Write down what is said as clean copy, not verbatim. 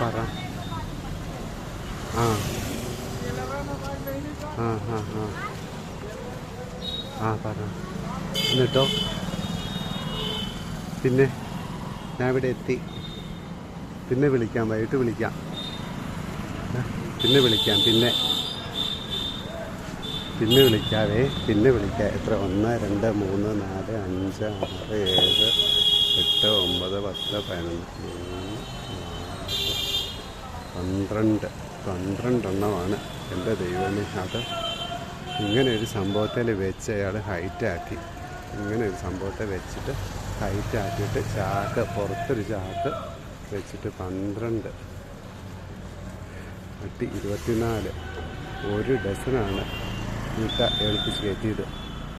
പറ. ആ ആ ആ ആ ആ പറ. എന്നിട്ടോ? പിന്നെ ഞാൻ ഇവിടെ എത്തി. പിന്നെ വിളിക്കാം, വൈകിട്ട് വിളിക്കാം. പിന്നെ വിളിക്കാം, പിന്നെ വിളിക്കാവേ. പിന്നെ വിളിക്കാം. എത്ര? 1 2 3 4 5 6 7 8 9 10 11 12 എണ്ണമാണ്. എൻ്റെ ദൈവമേ, അത് ഇങ്ങനെ ഒരു സംഭവത്തിൽ വെച്ച് അയാൾ ഹൈറ്റാക്കി. ഇങ്ങനെ ഒരു സംഭവത്തെ വെച്ചിട്ട് ഹൈറ്റാക്കിയിട്ട് ചാക്ക്, പുറത്തൊരു ചാക്ക് വെച്ചിട്ട് 12 24 1 ഡസനാണ് മുട്ട ഏൽപ്പിച്ച് കയറ്റിയത്.